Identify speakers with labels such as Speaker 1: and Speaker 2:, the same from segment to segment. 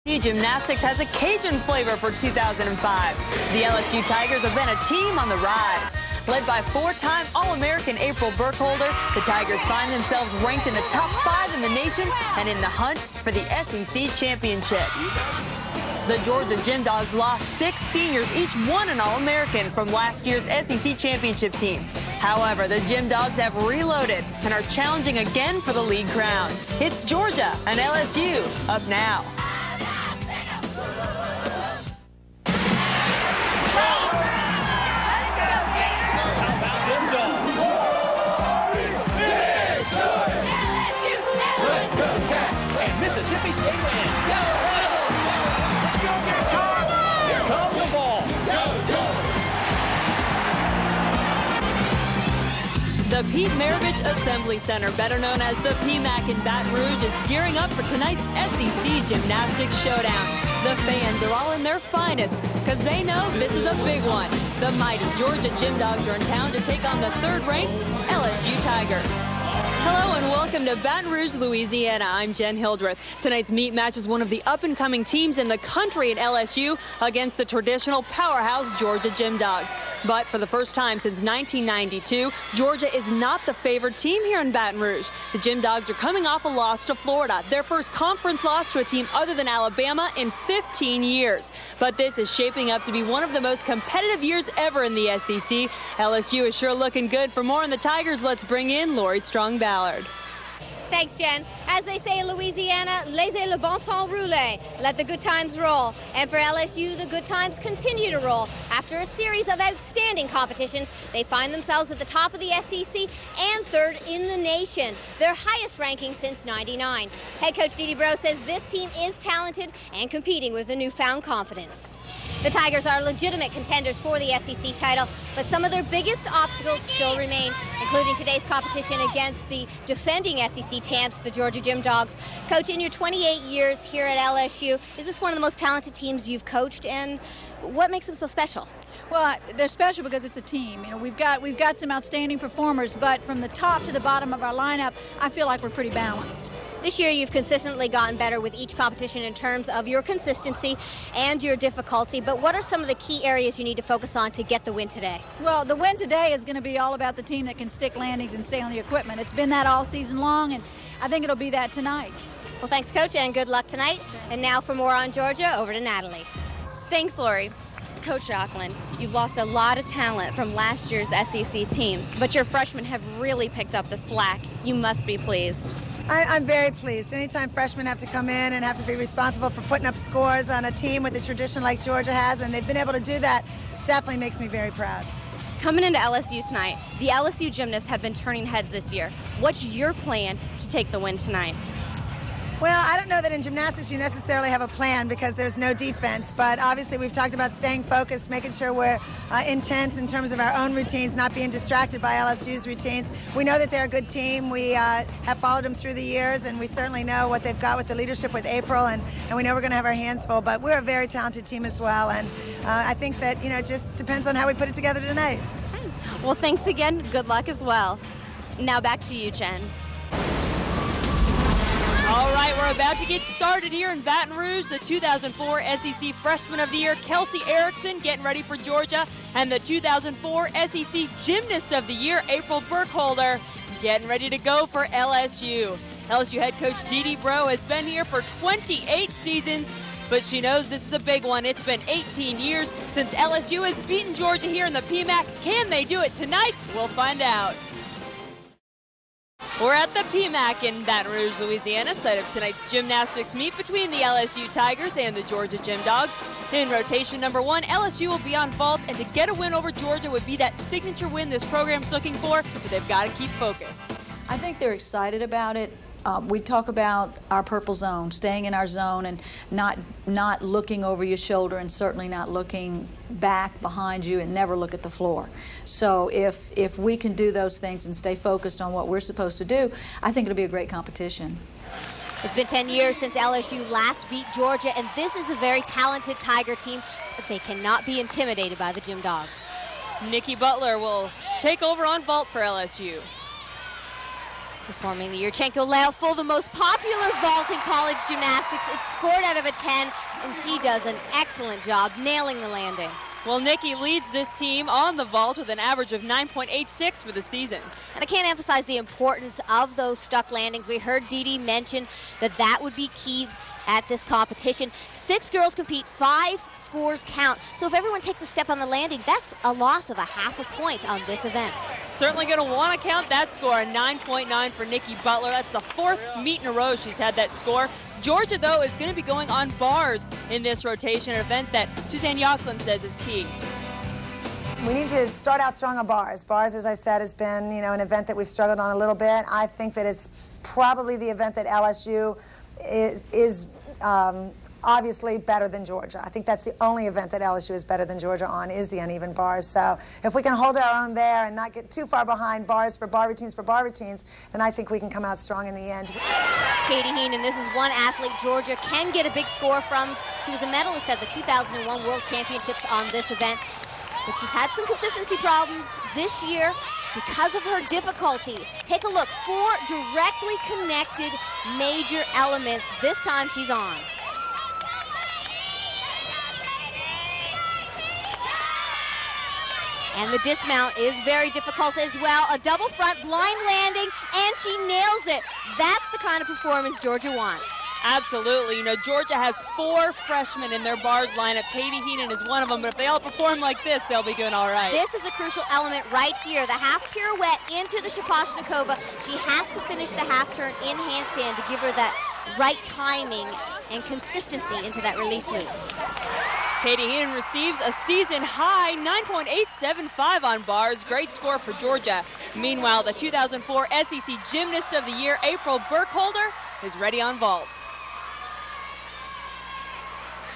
Speaker 1: Gymnastics has a Cajun flavor for 2005. The LSU Tigers have been a team on the rise. Led by four-time All-American April Burkholder, the Tigers find themselves ranked in the top 5 in the nation and in the hunt for the SEC championship. The Georgia Gym Dogs lost 6 seniors, each won an All-American from last year's SEC championship team. However, the Gym Dogs have reloaded and are challenging again for the league crown. It's Georgia and LSU up now.
Speaker 2: Mississippi State wins. Let's go get Carl. Here comes the ball.
Speaker 1: The Pete Maravich Assembly Center, better known as the PMAC in Baton Rouge, is gearing up for tonight's SEC Gymnastics Showdown. The fans are all in their finest because they know this is a big one. The mighty Georgia Gym Dogs are in town to take on the third-ranked LSU Tigers. Hello and welcome to Baton Rouge, Louisiana. I'm Jen Hildreth. Tonight's meet matches one of the up-and-coming teams in the country at LSU against the traditional powerhouse Georgia Gym Dogs. But for the first time since 1992, Georgia is not the favored team here in Baton Rouge. The Gym Dogs are coming off a loss to Florida, their first conference loss to a team other than Alabama in 15 years. But this is shaping up to be one of the most competitive years ever in the SEC. LSU is sure looking good. For more on the Tigers, let's bring in Lori Strong-Ballard.
Speaker 3: Thanks, Jen. As they say in Louisiana, laissez le bon temps rouler. Let the good times roll. And for LSU, the good times continue to roll. After a series of outstanding competitions, they find themselves at the top of the SEC and third in the nation, their highest ranking since '99. Head coach Didi Bro says this team is talented and competing with a newfound confidence. The Tigers are legitimate contenders for the SEC title, but some of their biggest obstacles still remain, including today's competition against the defending SEC champs, the Georgia Gym Dogs. Coach, in your 28 years here at LSU, is this one of the most talented teams you've coached, and what makes them so special?
Speaker 4: Well, they're special because it's a team. You know, we've got some outstanding performers, but from the top to the bottom of our lineup, I feel like we're pretty balanced.
Speaker 3: This year you've consistently gotten better with each competition in terms of your consistency and your difficulty, but what are some of the key areas you need to focus on to get the win today?
Speaker 4: Well, the win today is going to be all about the team that can stick landings and stay on the equipment. It's been that all season long, and I think it'll be that tonight.
Speaker 3: Well, thanks, Coach, and good luck tonight. And now for more on Georgia, over to Natalie.
Speaker 5: Thanks, Lori. Coach Jacqueline, you've lost a lot of talent from last year's SEC team, but your freshmen have really picked up the slack. You must be pleased.
Speaker 6: I'm very pleased. Anytime freshmen have to come in and have to be responsible for putting up scores on a team with a tradition like Georgia has, and they've been able to do that, definitely makes me very proud.
Speaker 5: Coming into LSU tonight, the LSU gymnasts have been turning heads this year. What's your plan to take the win tonight?
Speaker 6: Well, I don't know that in gymnastics you necessarily have a plan because there's no defense, but obviously we've talked about staying focused, making sure we're intense in terms of our own routines, not being distracted by LSU's routines. We know that they're a good team. We have followed them through the years, and we certainly know what they've got with the leadership with April, and we know we're going to have our hands full, but we're a very talented team as well, and I think that, it just depends on how we put it together tonight.
Speaker 5: Well, thanks again. Good luck as well. Now back to you, Jen.
Speaker 1: All right, we're about to get started here in Baton Rouge. The 2004 SEC Freshman of the Year, Kelsey Erickson, getting ready for Georgia. And the 2004 SEC Gymnast of the Year, April Burkholder, getting ready to go for LSU. LSU head coach Didi Bro has been here for 28 seasons, but she knows this is a big one. It's been 18 years since LSU has beaten Georgia here in the PMAC. Can they do it tonight? We'll find out. We're at the PMAC in Baton Rouge, Louisiana, site of tonight's gymnastics meet between the LSU Tigers and the Georgia Gym Dogs. In rotation number 1, LSU will be on vault, and to get a win over Georgia would be that signature win this program's looking for, but they've got to keep focused.
Speaker 4: I think they're excited about it. We talk about our purple zone, staying in our zone and not looking over your shoulder and certainly not looking back behind you and never look at the floor. So if we can do those things and stay focused on what we're supposed to do, I think it'll be a great competition.
Speaker 3: It's been 10 years since LSU last beat Georgia, and this is a very talented Tiger team, but they cannot be intimidated by the Gym Dogs.
Speaker 1: Nikki Butler will take over on vault for LSU.
Speaker 3: Performing the Yurchenko layout full, the most popular vault in college gymnastics. It's scored out of a 10, and she does an excellent job nailing the landing.
Speaker 1: Well, Nikki leads this team on the vault with an average of 9.86 for the season.
Speaker 3: And I can't emphasize the importance of those stuck landings. We heard Dee Dee mention that would be key at this competition. 6 girls compete, 5 scores count. So if everyone takes a step on the landing, that's a loss of a half a point on this event.
Speaker 1: Certainly going to want to count that score, a 9.9 for Nikki Butler. That's the 4th meet in a row she's had that score. Georgia, though, is going to be going on bars in this rotation, an event that Suzanne Yocklin says is key.
Speaker 6: We need to start out strong on bars. Bars, as I said, has been, an event that we've struggled on a little bit. I think that it's probably the event that LSU is obviously better than Georgia. I think that's the only event that LSU is better than Georgia on, is the uneven bars. So if we can hold our own there and not get too far behind bars for bar routines, then I think we can come out strong in the end.
Speaker 3: Katie Heenan, this is one athlete Georgia can get a big score from. She was a medalist at the 2001 World Championships on this event, but she's had some consistency problems this year because of her difficulty. Take a look, 4 directly connected major elements. This time she's on. And the dismount is very difficult as well. A double front blind landing, and she nails it. That's the kind of performance Georgia wants.
Speaker 1: Absolutely. Georgia has 4 freshmen in their bars lineup. Katie Heenan is one of them, but if they all perform like this, they'll be doing all right.
Speaker 3: This is a crucial element right here. The half pirouette into the Shaposhnikova. She has to finish the half turn in handstand to give her that right timing and consistency into that release move.
Speaker 1: Katie Heenan receives a season high 9.875 on bars. Great score for Georgia. Meanwhile, the 2004 SEC Gymnast of the Year, April Burkholder, is ready on vault.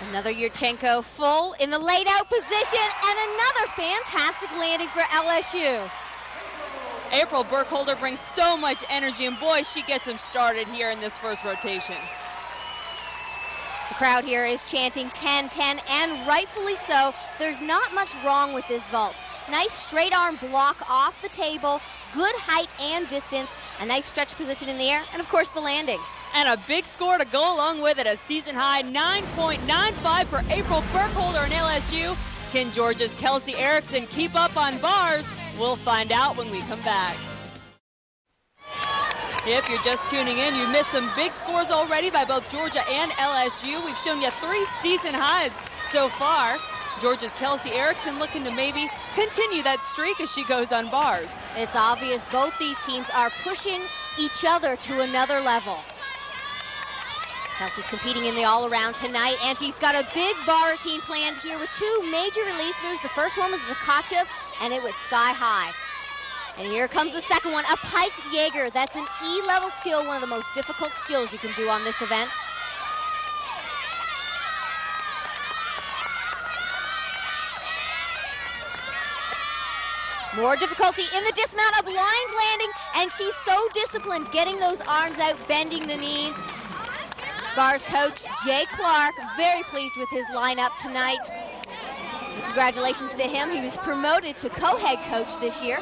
Speaker 3: Another Yurchenko full in the laid out position, and another fantastic landing for LSU.
Speaker 1: April Burkholder brings so much energy, and boy, she gets him started here in this first rotation.
Speaker 3: The crowd here is chanting 10, 10, and rightfully so. There's not much wrong with this vault. Nice straight arm block off the table, good height and distance, a nice stretch position in the air, and of course the landing.
Speaker 1: And a big score to go along with it, a season high 9.95 for April Burkholder and LSU. Can Georgia's Kelsey Erickson keep up on bars? We'll find out when we come back. If you're just tuning in, you missed some big scores already by both Georgia and LSU. We've shown you 3 season highs so far. Georgia's Kelsey Erickson looking to maybe continue that streak as she goes on bars.
Speaker 3: It's obvious both these teams are pushing each other to another level. Kelsey's competing in the all-around tonight, and she's got a big bar routine planned here with 2 major release moves. The first one was Tkachev, and it was sky high. And here comes the second one, a piked Jaeger. That's an E-level skill, one of the most difficult skills you can do on this event. More difficulty in the dismount, a blind landing, and she's so disciplined getting those arms out, bending the knees. Bars coach Jay Clark, very pleased with his lineup tonight. Congratulations to him. He was promoted to co-head coach this year.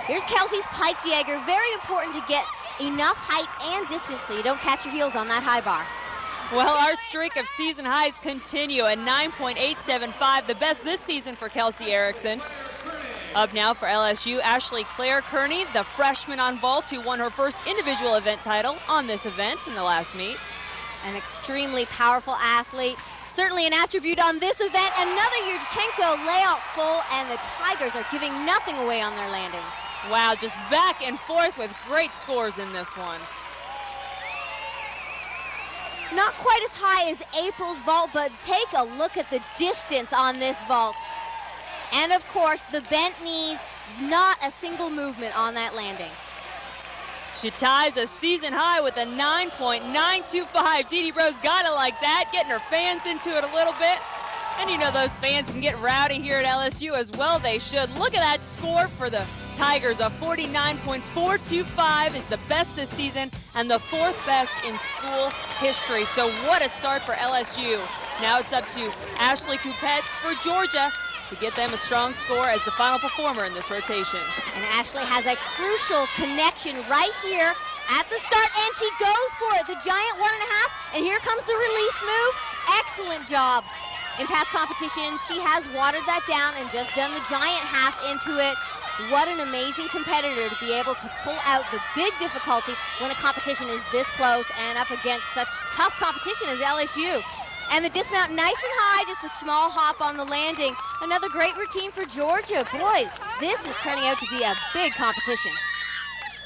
Speaker 3: Here's Kelsey's piked Jaeger. Very important to get enough height and distance so you don't catch your heels on that high bar.
Speaker 1: Well, our streak of season highs continue at 9.875, the best this season for Kelsey Erickson. Up now for LSU, Ashley Claire Kearney, the freshman on vault who won her first individual event title on this event in the last meet.
Speaker 3: An extremely powerful athlete. Certainly an attribute on this event. Another Yurchenko layout full, and the Tigers are giving nothing away on their landings.
Speaker 1: Wow, just back and forth with great scores in this one.
Speaker 3: Not quite as high as April's vault, but take a look at the distance on this vault. And of course, the bent knees, not a single movement on that landing.
Speaker 1: She ties a season high with a 9.925. Dee Dee Rose got it like that, getting her fans into it a little bit. And you know those fans can get rowdy here at LSU as well. They should. Look at that score for the Tigers. A 49.425 is the best this season and the 4th best in school history. So what a start for LSU. Now it's up to Ashley Kupets for Georgia to get them a strong score as the final performer in this rotation.
Speaker 3: And Ashley has a crucial connection right here at the start, and she goes for it. The giant 1.5, and here comes the release move. Excellent job. In past competitions, she has watered that down and just done the giant half into it. What an amazing competitor to be able to pull out the big difficulty when a competition is this close and up against such tough competition as LSU. And the dismount nice and high, just a small hop on the landing. Another great routine for Georgia. Boy, this is turning out to be a big competition.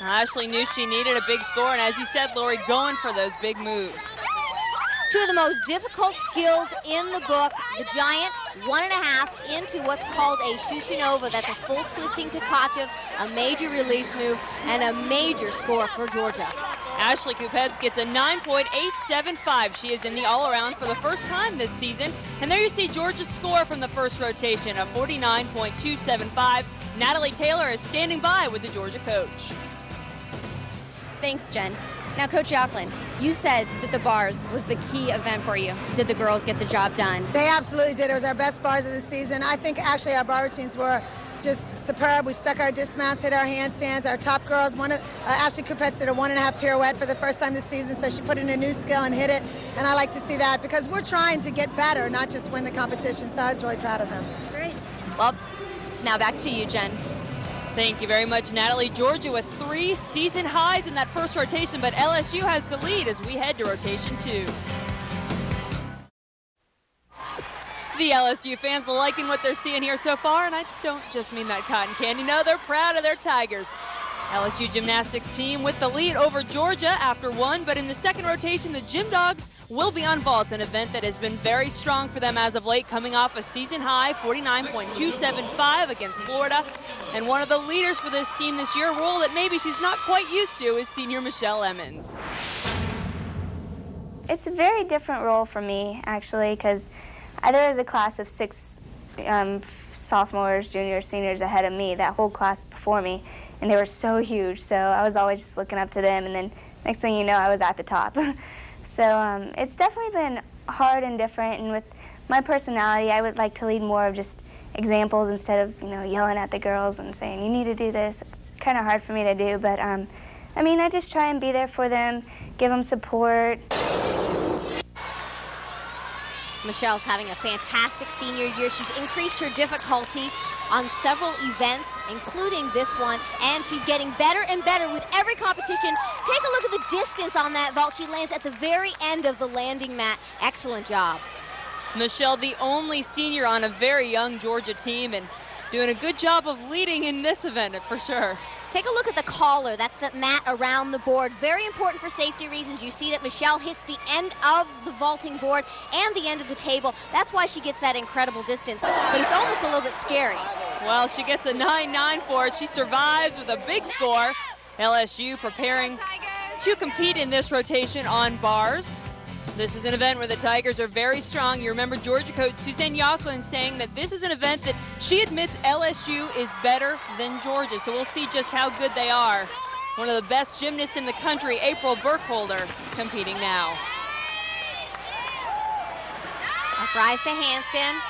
Speaker 1: Ashley knew she needed a big score, and as you said, Lori, going for those big moves.
Speaker 3: Two of the most difficult skills in the book, the giant 1.5 into what's called a Shushinova. That's a full twisting Tkachev, a major release move, and a major score for Georgia.
Speaker 1: Ashley Kupets gets a 9.875. She is in the all-around for the first time this season. And there you see Georgia's score from the first rotation of 49.275. Natalie Taylor is standing by with the Georgia coach.
Speaker 5: Thanks, Jen. Now, Coach Yocklin, you said that the bars was the key event for you. Did the girls get the job done?
Speaker 6: They absolutely did. It was our best bars of the season. I think actually our bar routines were just superb. We stuck our dismounts, hit our handstands. Our top girls, Ashley Kupets did a 1.5 pirouette for the first time this season, so she put in a new skill and hit it. And I like to see that because we're trying to get better, not just win the competition. So I was really proud of them.
Speaker 5: Great. Well, now back to you, Jen.
Speaker 1: Thank you very much, Natalie. Georgia with 3 season highs in that first rotation, but LSU has the lead as we head to rotation 2. The LSU fans liking what they're seeing here so far, and I don't just mean that cotton candy. No, they're proud of their Tigers. LSU gymnastics team with the lead over Georgia after 1, but in the second rotation, the Gym Dogs will be on vault, an event that has been very strong for them as of late, coming off a season high 49.275 against Florida. And one of the leaders for this team this year, a role that maybe she's not quite used to, is senior Michelle Emmons.
Speaker 7: It's a very different role for me, actually, because there was a class of 6 sophomores, juniors, seniors ahead of me, that whole class before me, and they were so huge, so I was always just looking up to them, and then next thing you know, I was at the top. So it's definitely been hard and different, and with my personality, I would like to lead more of just examples instead of, yelling at the girls and saying, you need to do this. It's kind of hard for me to do, but I just try and be there for them, give them support.
Speaker 3: Michelle's having a fantastic senior year. She's increased her difficulty on several events, including this one, and she's getting better and better with every competition. Take a look at the distance on that vault. She lands at the very end of the landing mat. Excellent job.
Speaker 1: Michelle, the only senior on a very young Georgia team, and doing a good job of leading in this event for sure.
Speaker 3: Take a look at the collar. That's the mat around the board. Very important for safety reasons. You see that Michelle hits the end of the vaulting board and the end of the table. That's why she gets that incredible distance, but it's almost a little bit scary.
Speaker 1: Well, she gets a 9.9 for it. She survives with a big score. LSU preparing to compete in this rotation on bars. This is an event where the Tigers are very strong. You remember Georgia coach Suzanne Yocklin saying that this is an event that she admits LSU is better than Georgia. So we'll see just how good they are. One of the best gymnasts in the country, April Burkholder, competing now.
Speaker 3: Uprise to handstand.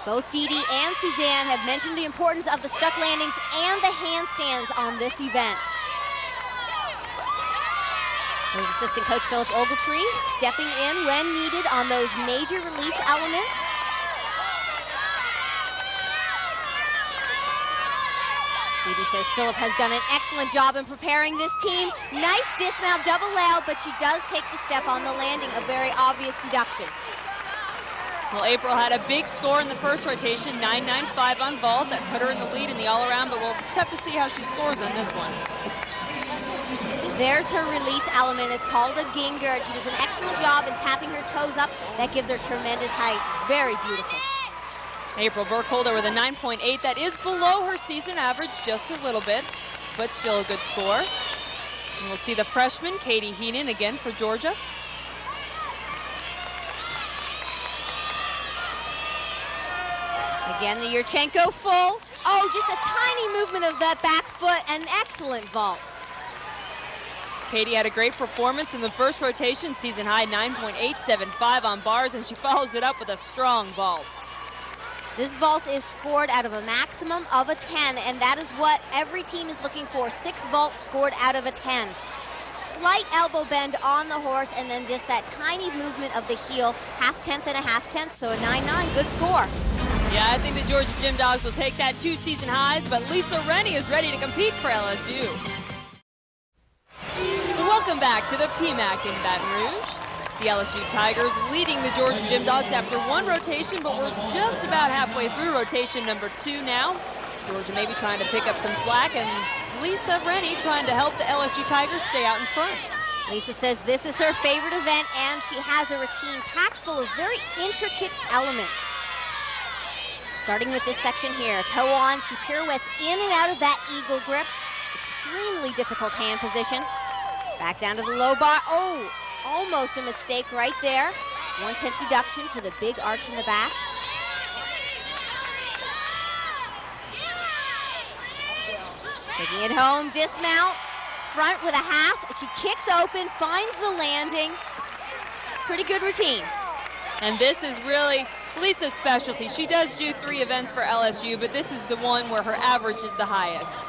Speaker 3: Both Dee Dee and Suzanne have mentioned the importance of the stuck landings and the handstands on this event. There's assistant coach Philip Ogletree stepping in when needed on those major release elements. Dee Dee says Philip has done an excellent job in preparing this team. Nice dismount double L, but she does take the step on the landing, a very obvious deduction.
Speaker 1: Well, April had a big score in the first rotation, 9.95 on vault. That put her in the lead in the all-around, but we'll just have to see how she scores on this one.
Speaker 3: There's her release element. It's called a ginger. She does an excellent job in tapping her toes up. That gives her tremendous height. Very beautiful.
Speaker 1: April Burkholder with a 9.8. That is below her season average just a little bit, but still a good score. And we'll see the freshman, Katie Heenan, again for Georgia.
Speaker 3: Again, the Yurchenko full. Oh, just a tiny movement of that back foot. An excellent vault.
Speaker 1: Katie had a great performance in the first rotation, season high 9.875 on bars, and she follows it up with a strong vault.
Speaker 3: This vault is scored out of a maximum of a 10, and that is what every team is looking for. 6 vaults scored out of a 10. slight elbow bend on the horse, and then just that tiny movement of the heel, half-tenth and a half-tenth, so a 9-9, good score.
Speaker 1: Yeah, I think the Georgia Gym Dogs will take that 2 season highs, but Lisa Rennie is ready to compete for LSU. Welcome back to the PMAC in Baton Rouge. The LSU Tigers leading the Georgia Gym Dogs after 1 rotation, but we're just about halfway through rotation number 2 now. Georgia maybe trying to pick up some slack, and Lisa Rennie trying to help the LSU Tigers stay out in front.
Speaker 3: Lisa says this is her favorite event, and she has a routine packed full of very intricate elements. Starting with this section here, toe on, she pirouettes in and out of that eagle grip. Extremely difficult hand position. Back down to the low bar. Oh, almost a mistake right there. 1/10 deduction for the big arch in the back. Taking it home, dismount, front with a half. She kicks open, finds the landing. Pretty good routine.
Speaker 1: And this is really Lisa's specialty. She does do 3 events for LSU, but this is the one where her average is the highest.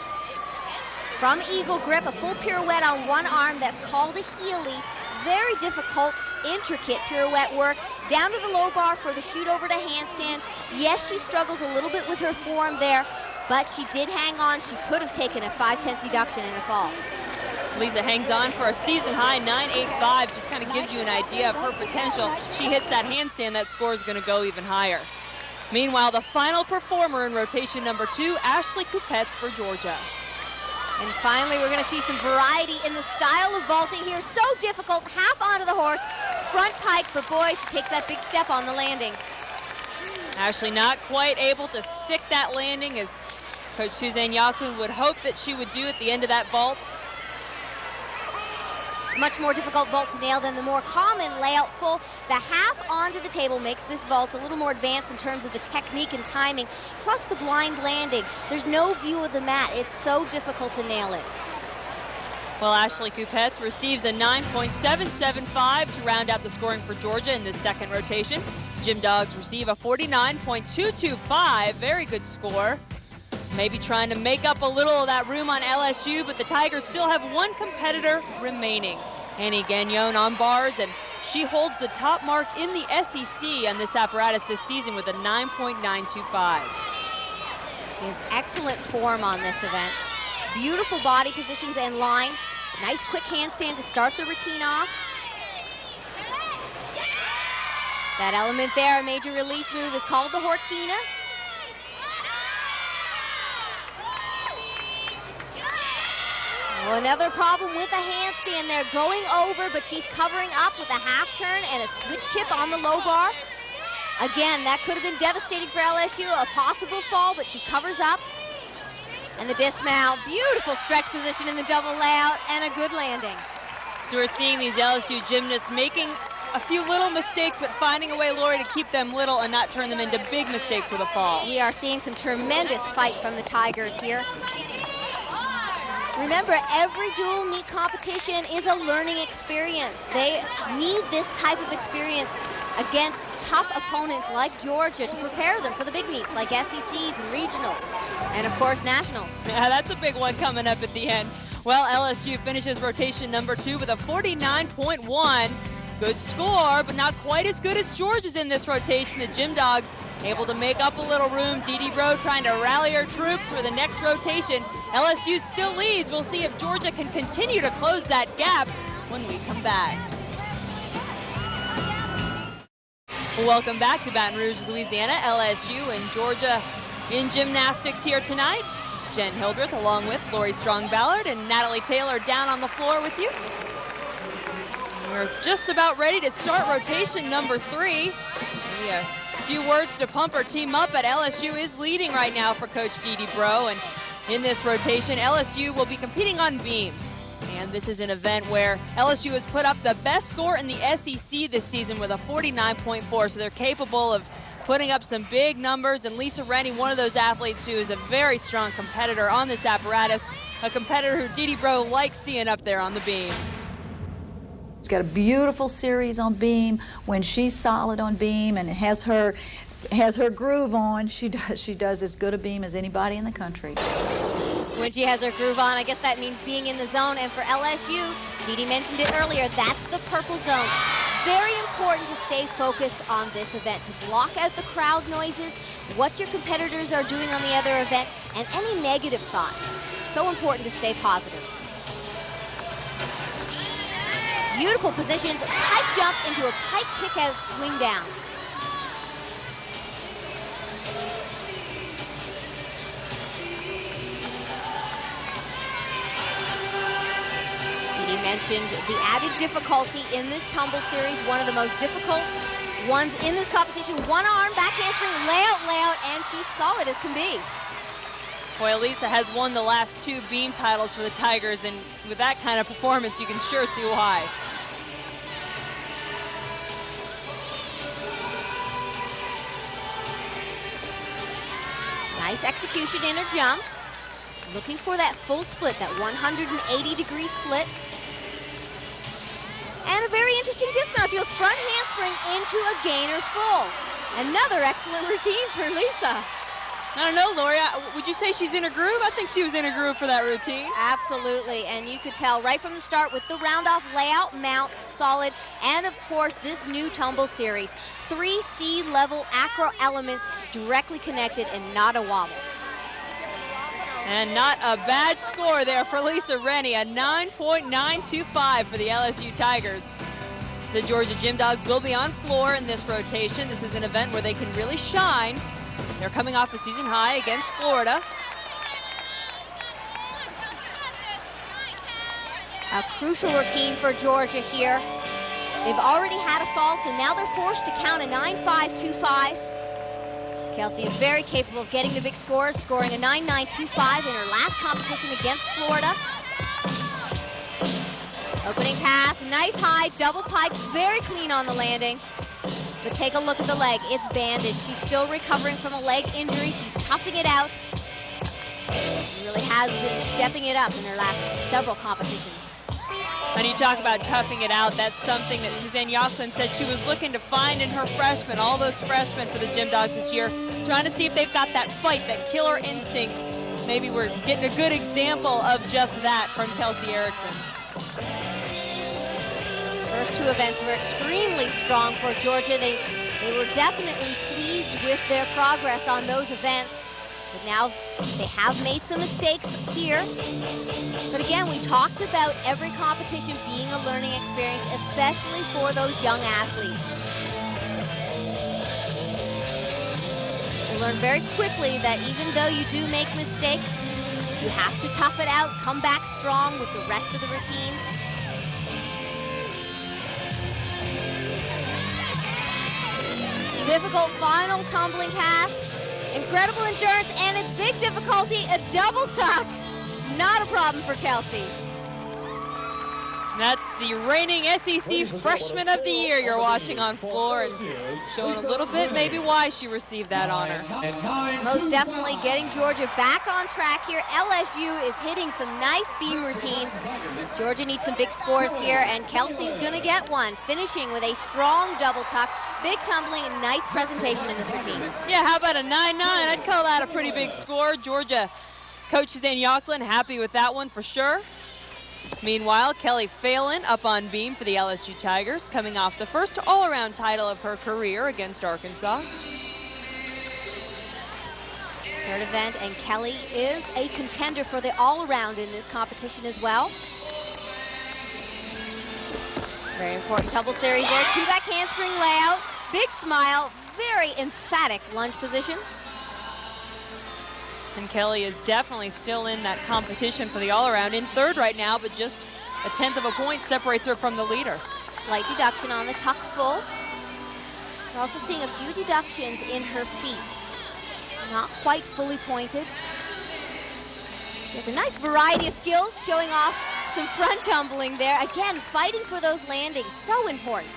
Speaker 3: From eagle grip, a full pirouette on one arm, that's called a heelie. Very difficult, intricate pirouette work. Down to the low bar for the shoot over to handstand. Yes, she struggles a little bit with her form there, but she did hang on. She could have taken a 5/10 deduction in a fall.
Speaker 1: Lisa hangs on for a season high 9.85, just kind of gives you an idea of her potential. She hits that handstand, that score is going to go even higher. Meanwhile, the final performer in rotation number 2, Ashley Coupette's for Georgia.
Speaker 3: And finally, we're going to see some variety in the style of vaulting here. So difficult, half onto the horse, front pike, but boy, she takes that big step on the landing.
Speaker 1: Ashley not quite able to stick that landing as Coach Suzanne Yaklund would hope that she would do at the end of that vault.
Speaker 3: Much more difficult vault to nail than the more common layout full. The half onto the table makes this vault a little more advanced in terms of the technique and timing, plus the blind landing. There's no view of the mat. It's so difficult to nail it.
Speaker 1: Well, Ashley Coupette receives a 9.775 to round out the scoring for Georgia in this second rotation. Gym Dogs receive a 49.225, very good score. Maybe trying to make up a little of that room on LSU, but the Tigers still have 1 competitor remaining. Annie Gagnon on bars, and she holds the top mark in the SEC on this apparatus this season with a 9.925.
Speaker 3: She has excellent form on this event. Beautiful body positions and line. Nice quick handstand to start the routine off. That element there, a major release move, is called the Horkina. Well, another problem with a handstand there, going over, but she's covering up with a half turn and a switch kip on the low bar. Again, that could have been devastating for LSU, a possible fall, but she covers up. And the dismount, beautiful stretch position in the double layout, and a good landing.
Speaker 1: So we're seeing these LSU gymnasts making a few little mistakes, but finding a way, Lori, to keep them little and not turn them into big mistakes with a fall.
Speaker 3: We are seeing some tremendous fight from the Tigers here. Remember, every dual meet competition is a learning experience. They need this type of experience against tough opponents like Georgia to prepare them for the big meets like SECs and regionals, and of course nationals.
Speaker 1: Yeah, that's a big one coming up at the end. Well, LSU finishes rotation number 2 with a 49.1. Good score, but not quite as good as Georgia's in this rotation. The Gym Dogs able to make up a little room. Dee Dee Bro trying to rally her troops for the next rotation. LSU still leads. We'll see if Georgia can continue to close that gap when we come back. Welcome back to Baton Rouge, Louisiana. LSU and Georgia in gymnastics here tonight. Jen Hildreth along with Lori Strong-Ballard and Natalie Taylor down on the floor with you. We're just about ready to start rotation number 3. Maybe a few words to pump our team up, but LSU is leading right now for Coach Dee Dee Bro. And in this rotation, LSU will be competing on beam. And this is an event where LSU has put up the best score in the SEC this season with a 49.4. So they're capable of putting up some big numbers. And Lisa Rennie, one of those athletes who is a very strong competitor on this apparatus, a competitor who Dee Dee Bro likes seeing up there on the beam.
Speaker 4: She's got a beautiful series on beam. When she's solid on beam and has her groove on, she does as good a beam as anybody in the country.
Speaker 3: When she has her groove on, I guess that means being in the zone. And for LSU, Dee Dee mentioned it earlier, that's the purple zone. Very important to stay focused on this event, to block out the crowd noises, what your competitors are doing on the other event, and any negative thoughts. So important to stay positive. Beautiful positions, pipe jump into a pipe kick out swing down. Dee Dee mentioned the added difficulty in this tumble series, one of the most difficult ones in this competition. One arm, back handspring, layout, and she's solid as can be.
Speaker 1: Boy, Elisa has won the last 2 beam titles for the Tigers, and with that kind of performance, you can sure see why.
Speaker 3: Nice execution in her jumps. Looking for that full split, that 180-degree split. And a very interesting dismount. She goes front handspring into a gainer full. Another excellent routine for Lisa.
Speaker 1: I don't know, Lori, would you say she's in her groove? I think she was in her groove for that routine.
Speaker 3: Absolutely, and you could tell right from the start with the round-off layout, mount, solid, and of course this new tumble series. 3 C-level acro elements directly connected and not a wobble.
Speaker 1: And not a bad score there for Lisa Rennie, a 9.925 for the LSU Tigers. The Georgia Gym Dogs will be on floor in this rotation. This is an event where they can really shine. They're coming off a season high against Florida.
Speaker 3: A crucial routine for Georgia here. They've already had a fall, so now they're forced to count a 9.525. Kelsey is very capable of getting the big scores, scoring a 9.925 in her last competition against Florida. Opening pass, nice high, double pike, very clean on the landing. But take a look at the leg, it's bandaged. She's still recovering from a leg injury. She's toughing it out. She really has been stepping it up in her last several competitions.
Speaker 1: And you talk about toughing it out, that's something that Suzanne Yochlin said she was looking to find in her freshmen, all those freshmen for the Gym Dogs this year, trying to see if they've got that fight, that killer instinct. Maybe we're getting a good example of just that from Kelsey Erickson.
Speaker 3: First 2 events were extremely strong for Georgia. They were definitely pleased with their progress on those events. But now they have made some mistakes here. But again, we talked about every competition being a learning experience, especially for those young athletes. To learn very quickly that even though you do make mistakes, you have to tough it out, come back strong with the rest of the routines. Difficult final tumbling pass. Incredible endurance, and its big difficulty, a double tuck. Not a problem for Kelsey.
Speaker 1: That's the reigning SEC Freshman of the Year you're watching on floor, and showing a little bit maybe why she received that honor.
Speaker 3: Most definitely getting Georgia back on track here. LSU is hitting some nice beam routines. Georgia needs some big scores here, and Kelsey's going to get one, finishing with a strong double tuck, big tumbling, and nice presentation in this routine.
Speaker 1: Yeah, how about a 9.9? I'd call that a pretty big score. Georgia coach Suzanne Yochlin happy with that one for sure. Meanwhile, Kelly Phelan up on beam for the LSU Tigers, coming off the first all-around title of her career against Arkansas.
Speaker 3: Third event, and Kelly is a contender for the all-around in this competition as well. Very important tumble series there. 2 back handspring layout, big smile, very emphatic lunge position.
Speaker 1: And Kelly is definitely still in that competition for the all-around, in third right now, but just a 1/10 of a point separates her from the leader.
Speaker 3: Slight deduction on the tuck full. We're also seeing a few deductions in her feet. Not quite fully pointed. She has a nice variety of skills, showing off some front tumbling there. Again, fighting for those landings, so important.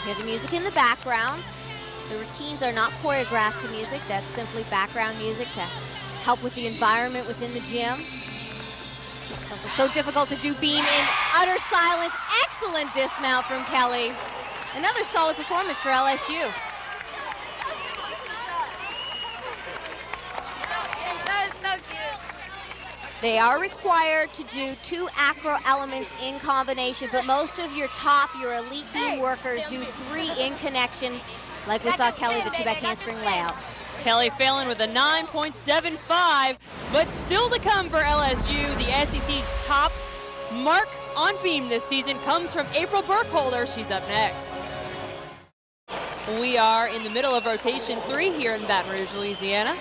Speaker 3: Hear the music in the background. The routines are not choreographed to music. That's simply background music to help with the environment within the gym. It's also so difficult to do beam in utter silence. Excellent dismount from Kelly. Another solid performance for LSU. They are required to do 2 acro elements in combination, but most of your elite beam workers do 3 in connection, like we saw Kelly, the 2-back handspring layout.
Speaker 1: Kelly Phelan with a 9.75, but still to come for LSU. The SEC's top mark on beam this season comes from April Burkholder. She's up next. We are in the middle of rotation 3 here in Baton Rouge, Louisiana.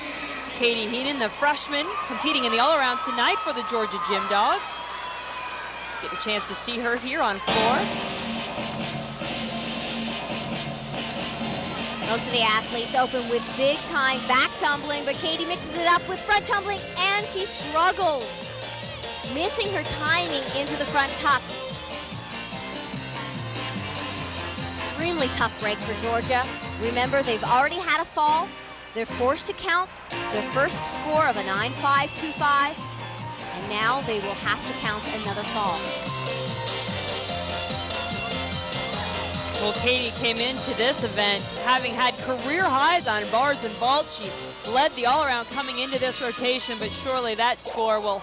Speaker 1: Katie Heenan, the freshman, competing in the all-around tonight for the Georgia Gym Dogs. Get a chance to see her here on floor.
Speaker 3: Most of the athletes open with big-time back tumbling, but Katie mixes it up with front tumbling, and she struggles, missing her timing into the front tuck. Extremely tough break for Georgia. Remember, they've already had a fall. They're forced to count their first score of a 9.525, and now they will have to count another fall.
Speaker 1: Well, Katie came into this event having had career highs on bars and vaults. She led the all-around coming into this rotation, but surely that score will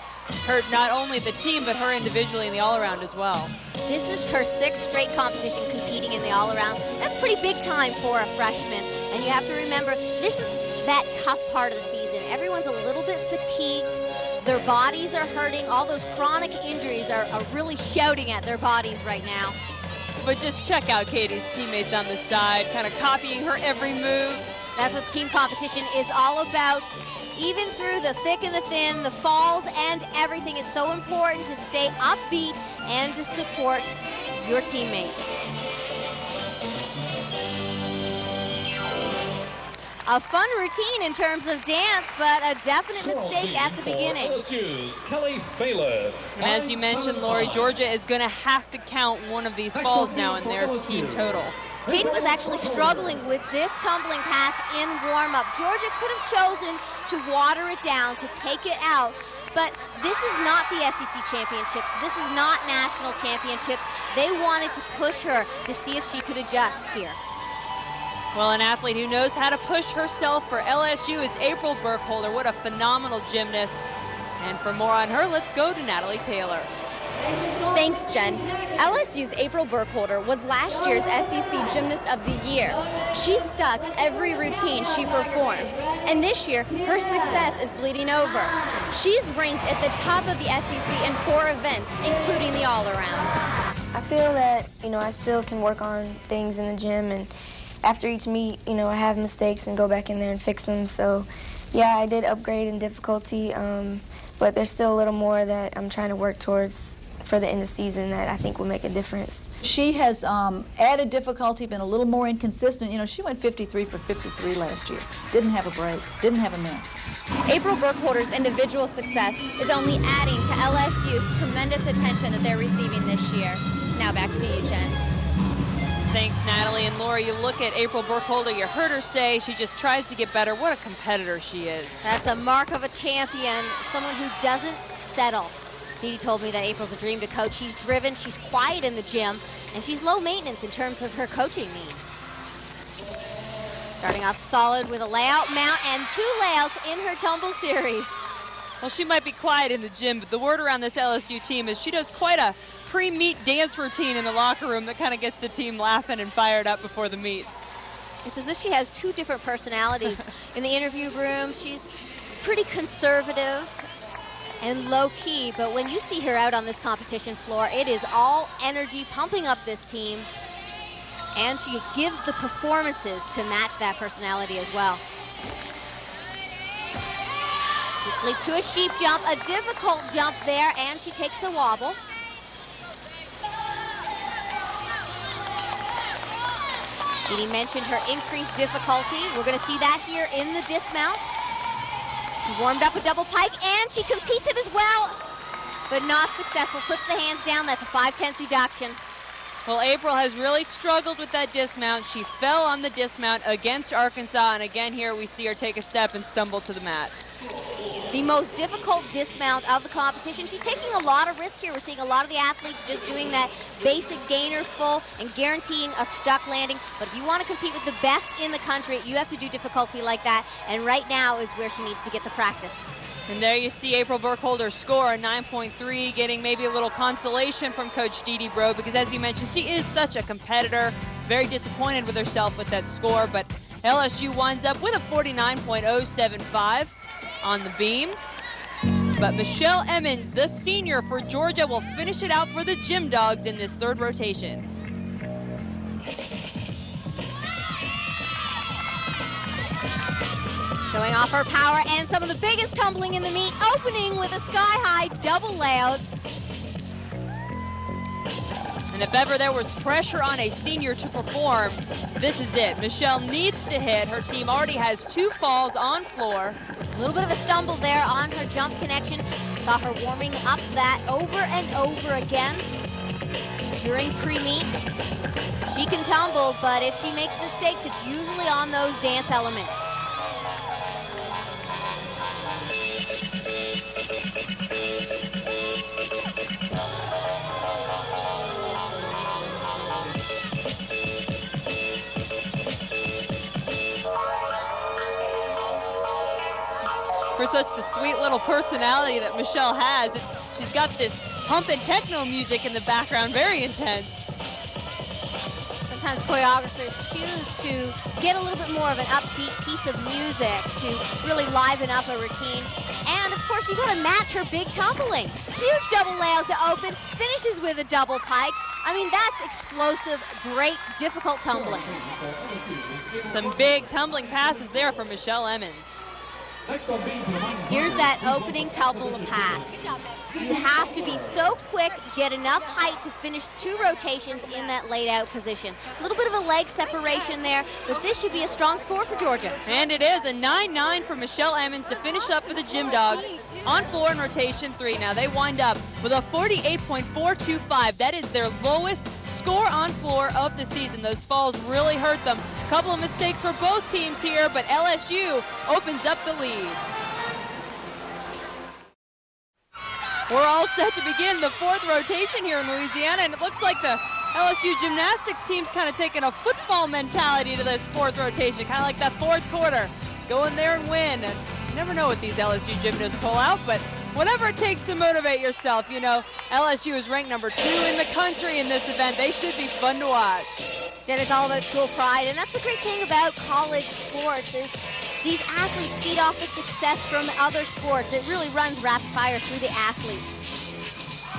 Speaker 1: hurt not only the team, but her individually in the all-around as well.
Speaker 3: This is her 6th straight competition competing in the all-around. That's pretty big time for a freshman. And you have to remember, this is that tough part of the season. Everyone's a little bit fatigued. Their bodies are hurting. All those chronic injuries are really shouting at their bodies right now.
Speaker 1: But just check out Katie's teammates on the side, kind of copying her every move.
Speaker 3: That's what team competition is all about. Even through the thick and the thin, the falls and everything, it's so important to stay upbeat and to support your teammates. A fun routine in terms of dance, but a definite mistake at the beginning.
Speaker 2: LSU's Kelly Phelan.
Speaker 1: And as you mentioned, Lori, Georgia is going to have to count one of these falls now in their team total.
Speaker 3: Katie was actually struggling with this tumbling pass in warm-up. Georgia could have chosen to water it down, to take it out, but this is not the SEC championships. This is not national championships. They wanted to push her to see if she could adjust here.
Speaker 1: Well, an athlete who knows how to push herself for LSU is April Burkholder. What a phenomenal gymnast. And for more on her, let's go to Natalie Taylor.
Speaker 5: Thanks, Jen. LSU's April Burkholder was last year's SEC Gymnast of the Year. She stuck every routine she performed, and this year, her success is bleeding over. She's ranked at the top of the SEC in 4 events, including the all-around.
Speaker 7: I feel that, I still can work on things in the gym, and after each meet, I have mistakes and go back in there and fix them. So, yeah, I did upgrade in difficulty, but there's still a little more that I'm trying to work towards for the end of the season that I think will make a difference.
Speaker 4: She has added difficulty, been a little more inconsistent. She went 53 for 53 last year. Didn't have a break, didn't have a miss.
Speaker 5: April Burkholder's individual success is only adding to LSU's tremendous attention that they're receiving this year. Now back to you, Jen.
Speaker 1: Thanks, Natalie. And Laura, you look at April Burkholder, you heard her say she just tries to get better. What a competitor she is.
Speaker 3: That's a mark of a champion, someone who doesn't settle. Dee told me that April's a dream to coach. She's driven, she's quiet in the gym, and she's low maintenance in terms of her coaching needs. Starting off solid with a layout mount and 2 layouts in her tumble series.
Speaker 1: Well, she might be quiet in the gym, but the word around this LSU team is she does quite a pre-meet dance routine in the locker room that kind of gets the team laughing and fired up before the meets.
Speaker 3: It's as if she has 2 different personalities. In the interview room, she's pretty conservative and low-key, but when you see her out on this competition floor, it is all energy pumping up this team, and she gives the performances to match that personality as well. Switch leap to a sheep jump, a difficult jump there, and she takes a wobble. Dee mentioned her increased difficulty. We're going to see that here in the dismount. She warmed up a double pike, and she competes it as well, but not successful. Puts the hands down. That's a 5/10 deduction.
Speaker 1: Well, April has really struggled with that dismount. She fell on the dismount against Arkansas, and again here we see her take a step and stumble to the mat.
Speaker 3: the most difficult dismount of the competition. She's taking a lot of risk here. We're seeing a lot of the athletes just doing that basic gainer full and guaranteeing a stuck landing. But if you want to compete with the best in the country, you have to do difficulty like that. And right now is where she needs to get the practice.
Speaker 1: And there you see April Burkholder score a 9.3, getting maybe a little consolation from Coach Dee Dee Bro, because as you mentioned, she is such a competitor. Very disappointed with herself with that score, but LSU winds up with a 49.075 on the beam. But Michelle Emmons, the senior for Georgia, will finish it out for the Gym Dogs in this third rotation.
Speaker 3: Showing off her power and some of the biggest tumbling in the meet, opening with a sky-high double layout.
Speaker 1: And if ever there was pressure on a senior to perform, this is it. Michelle needs to hit. Her team already has 2 falls on floor.
Speaker 3: A little bit of a stumble there on her jump connection. Saw her warming up that over and over again during pre-meet. She can tumble, but if she makes mistakes, it's usually on those dance elements.
Speaker 1: For such the sweet little personality that Michelle has, she's got this pump and techno music in the background, very intense.
Speaker 3: Sometimes choreographers choose to get a little bit more of an upbeat piece of music to really liven up a routine. And of course, you gotta match her big tumbling. Huge double layout to open, finishes with a double pike. I mean, that's explosive, great, difficult tumbling.
Speaker 1: Some big tumbling passes there for Michelle Emmons.
Speaker 3: Here's that opening tumble pass. You have to be so quick, get enough height to finish 2 rotations in that laid out position. A little bit of a leg separation there, but this should be a strong score for Georgia.
Speaker 1: And it is a 9-9 for Michelle Emmons to finish up for the Gym Dogs on floor in rotation 3. Now they wind up with a 48.425. That is their lowest score on floor of the season. Those falls really hurt them. A couple of mistakes for both teams here, but LSU opens up the lead. We're all set to begin the 4th rotation here in Louisiana, and it looks like the LSU gymnastics team's kind of taking a football mentality to this 4th rotation, kind of like that 4th quarter. Go in there and win. And you never know what these LSU gymnasts pull out, but whatever it takes to motivate yourself. You know, LSU is ranked number 2 in the country in this event. They should be fun to watch.
Speaker 3: Then it's all about school pride, and that's the great thing about college sports is these athletes feed off the success from other sports. It really runs rapid fire through the athletes.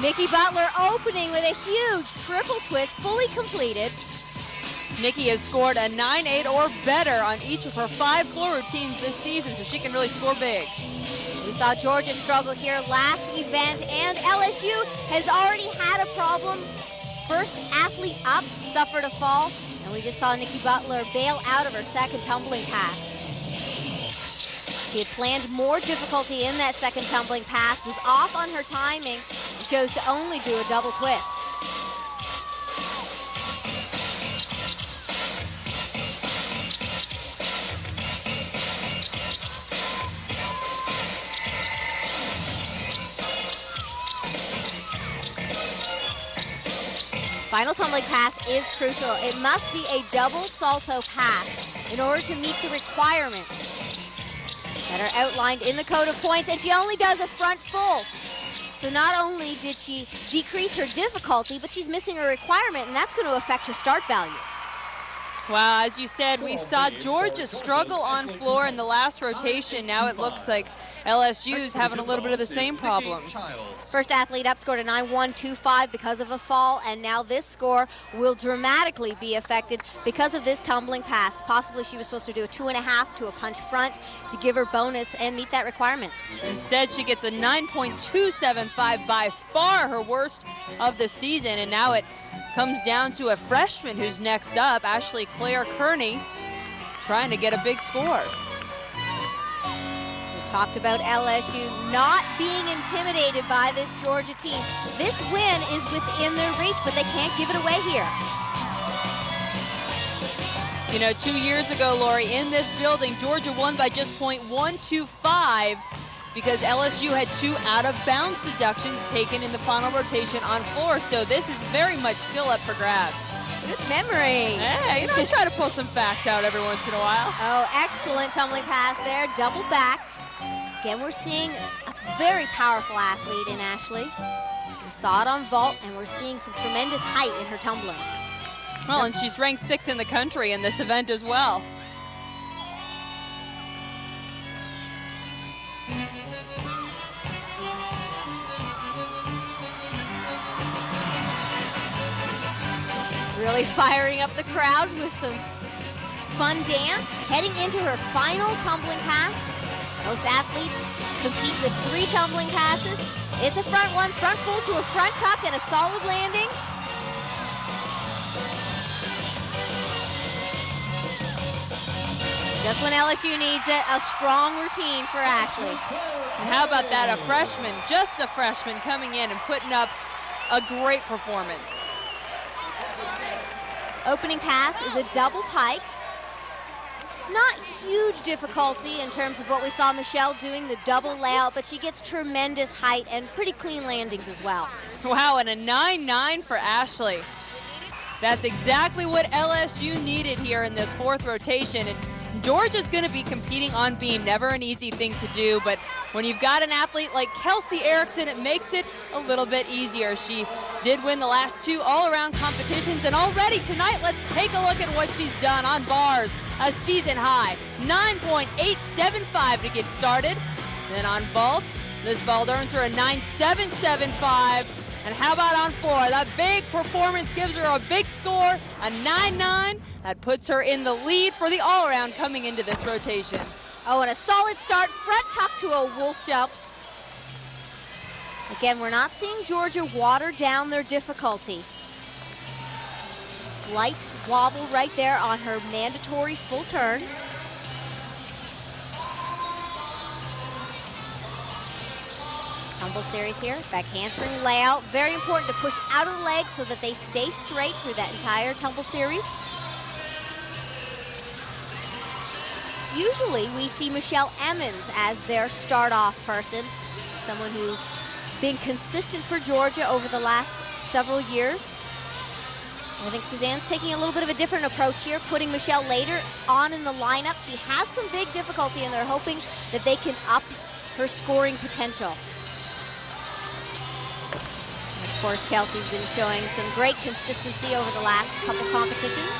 Speaker 3: Nikki Butler opening with a huge triple twist, fully completed.
Speaker 1: Nikki has scored a 9-8 or better on each of her 5 floor routines this season, so she can really score big.
Speaker 3: We saw Georgia struggle here last event, and LSU has already had a problem. First athlete up suffered a fall, and we just saw Nikki Butler bail out of her second tumbling pass. She had planned more difficulty in that second tumbling pass, was off on her timing, and chose to only do a double twist. Final tumbling pass is crucial. It must be a double salto pass in order to meet the requirements that are outlined in the code of points, and she only does a front full. So not only did she decrease her difficulty, but she's missing a requirement, and that's going to affect her start value.
Speaker 1: Wow, as you said, we saw Georgia struggle on floor in the last rotation. Now it looks like LSU's having a little bit of the same problems.
Speaker 3: First athlete up scored a 9.125 because of a fall, and now this score will dramatically be affected because of this tumbling pass. Possibly she was supposed to do a 2.5 to a punch front to give her bonus and meet that requirement.
Speaker 1: Instead, she gets a 9.275, by far her worst of the season, and now it comes down to a freshman who's next up, Ashley Claire Kearney, trying to get a big score.
Speaker 3: We talked about LSU not being intimidated by this Georgia team. This win is within their reach, but they can't give it away here.
Speaker 1: You know, 2 years ago, Lori, in this building, Georgia won by just .125. because LSU had 2 out-of-bounds deductions taken in the final rotation on floor, so this is very much still up for grabs.
Speaker 3: Good memory.
Speaker 1: Hey, I try to pull some facts out every once in a while.
Speaker 3: Oh, excellent tumbling pass there, double back. Again, we're seeing a very powerful athlete in Ashley. We saw it on vault, and we're seeing some tremendous height in her tumbling.
Speaker 1: Well, and she's ranked 6th in the country in this event as well.
Speaker 3: Really firing up the crowd with some fun dance. Heading into her final tumbling pass. Most athletes compete with 3 tumbling passes. It's a front one, front full to a front tuck and a solid landing. Just when LSU needs it, a strong routine for Ashley.
Speaker 1: And how about that, a freshman, just a freshman coming in and putting up a great performance.
Speaker 3: Opening pass is a double pike. Not huge difficulty in terms of what we saw Michelle doing, the double layout, but she gets tremendous height and pretty clean landings as well.
Speaker 1: Wow, and a 9-9 for Ashley. That's exactly what LSU needed here in this 4th rotation. And Georgia's going to be competing on beam, never an easy thing to do, but when you've got an athlete like Kelsey Erickson, it makes it a little bit easier. She did win the last 2 all-around competitions, and already tonight, let's take a look at what she's done on bars. A season high, 9.875 to get started. Then on vault, this vault earns her a 9.775. And how about on floor? That big performance gives her a big score, a 9-9. That puts her in the lead for the all-around coming into this rotation.
Speaker 3: Oh, and a solid start, front tuck to a wolf jump. Again, we're not seeing Georgia water down their difficulty. Slight wobble right there on her mandatory full turn. Tumble series here, back handspring layout. Very important to push out of the legs so that they stay straight through that entire tumble series. Usually we see Michelle Emmons as their start-off person, someone who's been consistent for Georgia over the last several years. And I think Suzanne's taking a little bit of a different approach here, putting Michelle later on in the lineup. She has some big difficulty, and they're hoping that they can up her scoring potential. And of course, Kelsey's been showing some great consistency over the last couple competitions.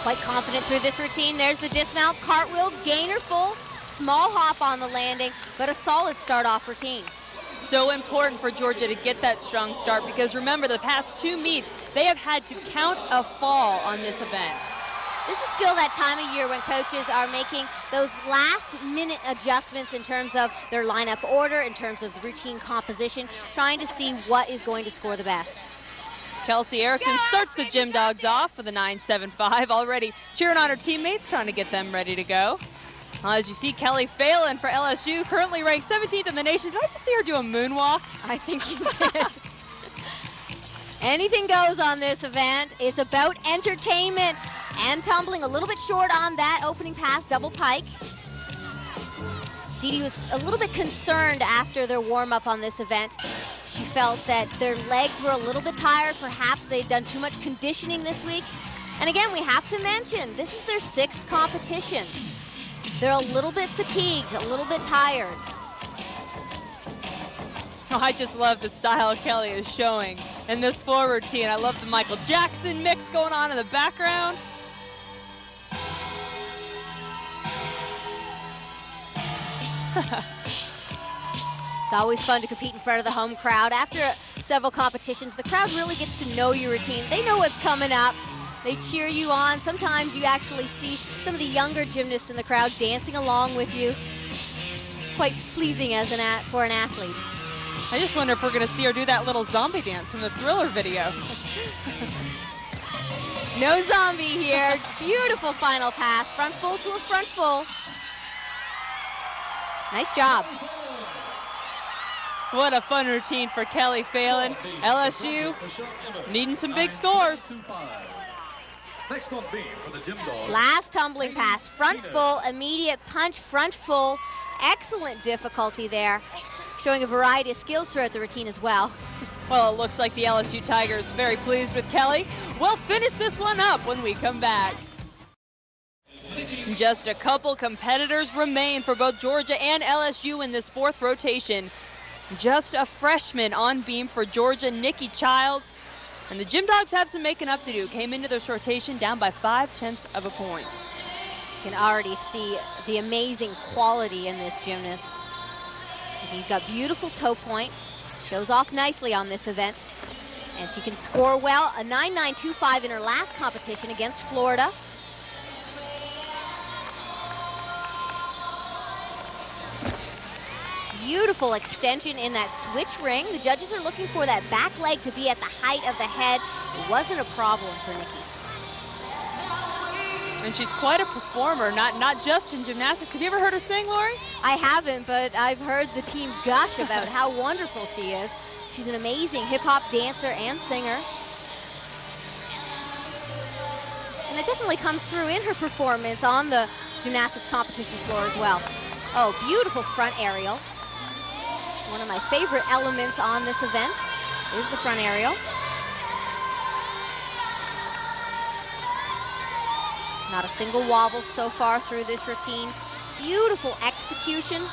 Speaker 3: Quite confident through this routine. There's the dismount, cartwheel, gainer full, small hop on the landing, but a solid start-off routine.
Speaker 1: So important for Georgia to get that strong start, because remember, the past 2 meets, they have had to count a fall on this event.
Speaker 3: This is still that time of year when coaches are making those last-minute adjustments in terms of their lineup order, in terms of the routine composition, trying to see what is going to score the best.
Speaker 1: Kelsey Erickson starts the Gym Dogs off with a 9.75, already cheering on her teammates, trying to get them ready to go. As you see, Kelly Phelan for LSU, currently ranked 17th in the nation. Did I just see her do a moonwalk?
Speaker 3: I think you did. Anything goes on this event. It's about entertainment and tumbling. A little bit short on that opening pass, double pike. Dee Dee was a little bit concerned after their warm-up on this event. She felt that their legs were a little bit tired. Perhaps they'd done too much conditioning this week. And again, we have to mention, this is their 6th competition. They're a little bit fatigued, a little bit tired.
Speaker 1: Oh, I just love the style Kelly is showing in this floor routine. I love the Michael Jackson mix going on in the background.
Speaker 3: It's always fun to compete in front of the home crowd. After several competitions, the crowd really gets to know your routine. They know what's coming up. They cheer you on. Sometimes you actually see some of the younger gymnasts in the crowd dancing along with you. It's quite pleasing as for an athlete.
Speaker 1: I just wonder if we're going to see her do that little zombie dance from the Thriller video.
Speaker 3: No zombie here. Beautiful final pass. Front full to a front full. Nice job.
Speaker 1: What a fun routine for Kelly Phelan. LSU needing some big scores.
Speaker 2: Next on beam for the Gym Dogs.
Speaker 3: Last tumbling pass, front full, immediate punch, front full. Excellent difficulty there, showing a variety of skills throughout the routine as well.
Speaker 1: Well, it looks like the LSU Tigers very pleased with Kelly. We'll finish this one up when we come back. Just a couple competitors remain for both Georgia and LSU in this fourth rotation. Just a freshman on beam for Georgia, Nikki Childs. And the Gym Dogs have some making up to do. Came into this rotation down by 0.5 of a point.
Speaker 3: You can already see the amazing quality in this gymnast. He's got beautiful toe point. Shows off nicely on this event. And she can score well. A 9.925 in her last competition against Florida. Beautiful extension in that switch ring. The judges are looking for that back leg to be at the height of the head. It wasn't a problem for Nikki.
Speaker 1: And she's quite a performer, not just in gymnastics. Have you ever heard her sing, Lori?
Speaker 3: I haven't, but I've heard the team gush about how wonderful she is. She's an amazing hip-hop dancer and singer. And it definitely comes through in her performance on the gymnastics competition floor as well. Oh, beautiful front aerial. One of my favorite elements on this event is the front aerial. Not a single wobble so far through this routine. Beautiful execution.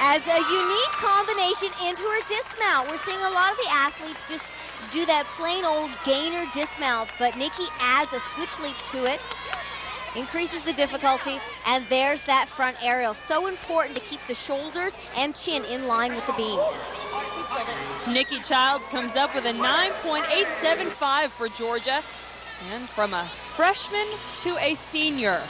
Speaker 3: Adds a unique combination into her dismount. We're seeing a lot of the athletes just do that plain old gainer dismount, but Nikki adds a switch leap to it. Increases the difficulty, and there's that front aerial. So important to keep the shoulders and chin in line with the beam.
Speaker 1: Nikki Childs comes up with a 9.875 for Georgia. And from a freshman to a senior.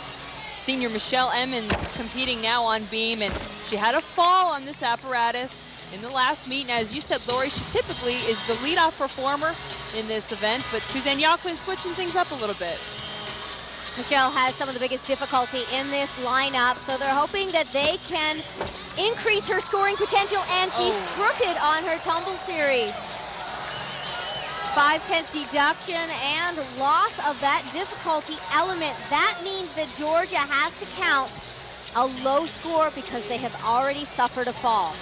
Speaker 1: Senior Michelle Emmons competing now on beam, and she had a fall on this apparatus in the last meet. And as you said, Lori, she typically is the leadoff performer in this event, but Suzanne Yocklin switching things up a little bit.
Speaker 3: Michelle has some of the biggest difficulty in this lineup, so they're hoping that they can increase her scoring potential, and she's crooked on her tumble series. 5/10 deduction and loss of that difficulty element. That means that Georgia has to count a low score because they have already suffered a fall.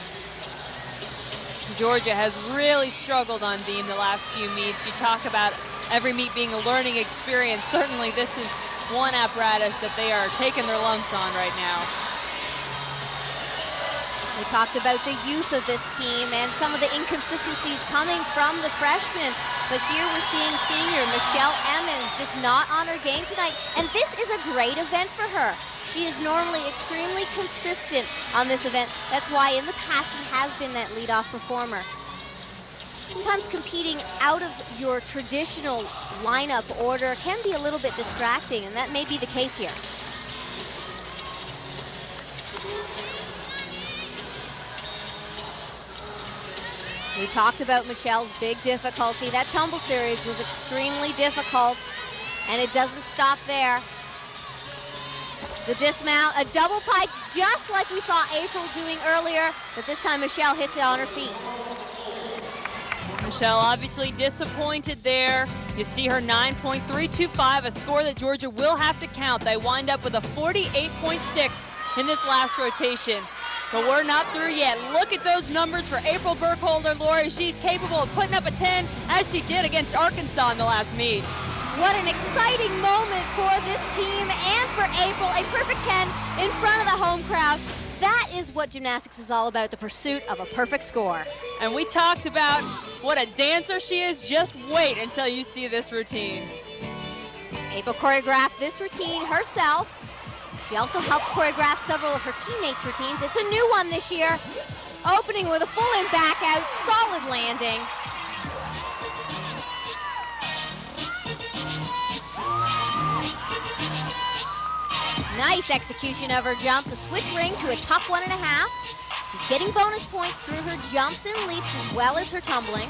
Speaker 1: Georgia has really struggled on beam the last few meets. You talk about every meet being a learning experience. Certainly this is one apparatus that they are taking their lumps on right now.
Speaker 3: We talked about the youth of this team and some of the inconsistencies coming from the freshmen. But here we're seeing senior Michelle Emmons just not on her game tonight. And this is a great event for her. She is normally extremely consistent on this event. That's why in the past she has been that leadoff performer. Sometimes competing out of your traditional lineup order can be a little bit distracting, and that may be the case here. We talked about Michelle's big difficulty. That tumble series was extremely difficult, and it doesn't stop there. The dismount, a double pike, just like we saw April doing earlier, but this time Michelle hits it on her feet.
Speaker 1: Michelle obviously disappointed there. You see her 9.325, a score that Georgia will have to count. They wind up with a 48.6 in this last rotation. But we're not through yet. Look at those numbers for April Burkholder, Lori. She's capable of putting up a 10, as she did against Arkansas in the last meet.
Speaker 3: What an exciting moment for this team and for April. A perfect 10 in front of the home crowd. That is what gymnastics is all about, the pursuit of a perfect score.
Speaker 1: And we talked about what a dancer she is. Just wait until you see this routine.
Speaker 3: April choreographed this routine herself. She also helps choreograph several of her teammates' routines. It's a new one this year. Opening with a full in back out, solid landing. Nice execution of her jumps, a switch ring to a tough 1.5. She's getting bonus points through her jumps and leaps as well as her tumbling.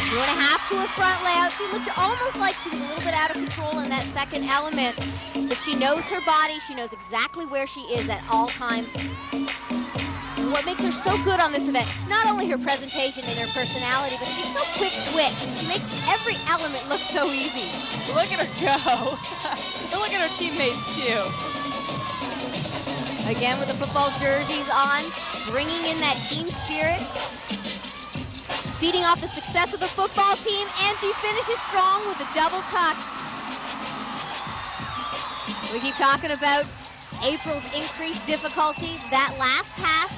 Speaker 3: Two and a half to a front layout. She looked almost like she was a little bit out of control in that second element, but she knows her body. She knows exactly where she is at all times. And what makes her so good on this event, not only her presentation and her personality, but she's so quick twitch. She makes every element look so easy.
Speaker 1: Look at her go. And look at her teammates, too.
Speaker 3: Again with the football jerseys on, bringing in that team spirit, feeding off the success of the football team, and she finishes strong with a double tuck. We keep talking about April's increased difficulty. That last pass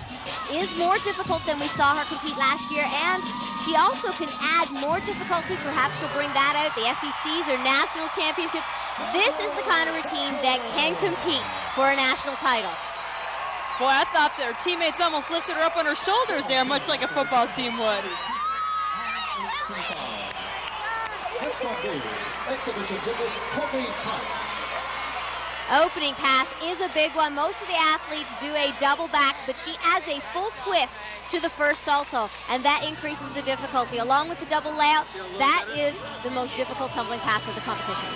Speaker 3: is more difficult than we saw her compete last year, and she also can add more difficulty. Perhaps she'll bring that out, the SECs or national championships. This is the kind of routine that can compete for a national title.
Speaker 1: Boy, I thought their teammates almost lifted her up on her shoulders there, much like a football team would.
Speaker 3: Opening pass is a big one. Most of the athletes do a double back, but she adds a full twist to the first salto, and that increases the difficulty. Along with the double layout, that is the most difficult tumbling pass of the competition.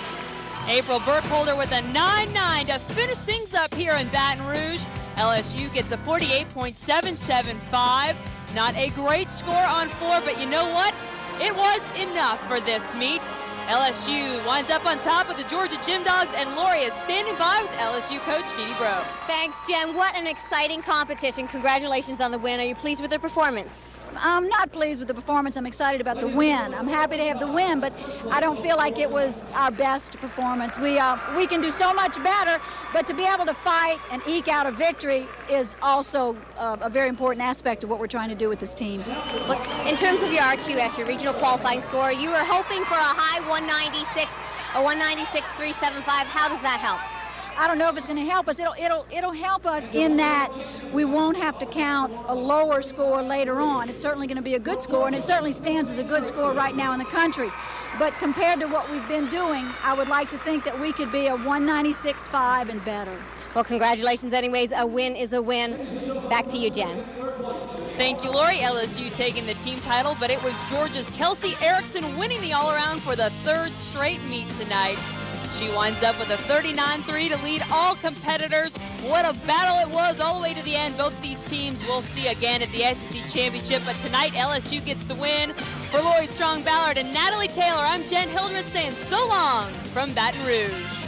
Speaker 1: April Burkholder with a 9-9 to finish things up here in Baton Rouge. LSU gets a 48.775. Not a great score on floor, but you know what? It was enough for this meet. LSU winds up on top with the Georgia Gym Dogs, and Lori is standing by with LSU coach Dee Dee Bro.
Speaker 3: Thanks, Jen. What an exciting competition. Congratulations on the win. Are you pleased with their performance?
Speaker 4: I'm not pleased with the performance. I'm excited about the win. I'm happy to have the win, but I don't feel like it was our best performance. We can do so much better, but to be able to fight and eke out a victory is also a very important aspect of what we're trying to do with this team.
Speaker 3: Look, in terms of your RQS, your regional qualifying score, you were hoping for a high 196, a 196.375. How does that help?
Speaker 4: I don't know if it's going to help us. It'll help us in that we won't have to count a lower score later on. It's certainly going to be a good score, and it certainly stands as a good score right now in the country. But compared to what we've been doing, I would like to think that we could be a 196.5 and better.
Speaker 3: Well, congratulations anyways. A win is a win. Back to you, Jen.
Speaker 1: Thank you, Lori. LSU taking the team title, but it was Georgia's Kelsey Erickson winning the all-around for the third straight meet tonight. She winds up with a 39-3 to lead all competitors. What a battle it was all the way to the end. Both of these teams we'll see again at the SEC Championship, but tonight LSU gets the win. For Lori Strong-Ballard and Natalie Taylor, I'm Jen Hildreth saying so long from Baton Rouge.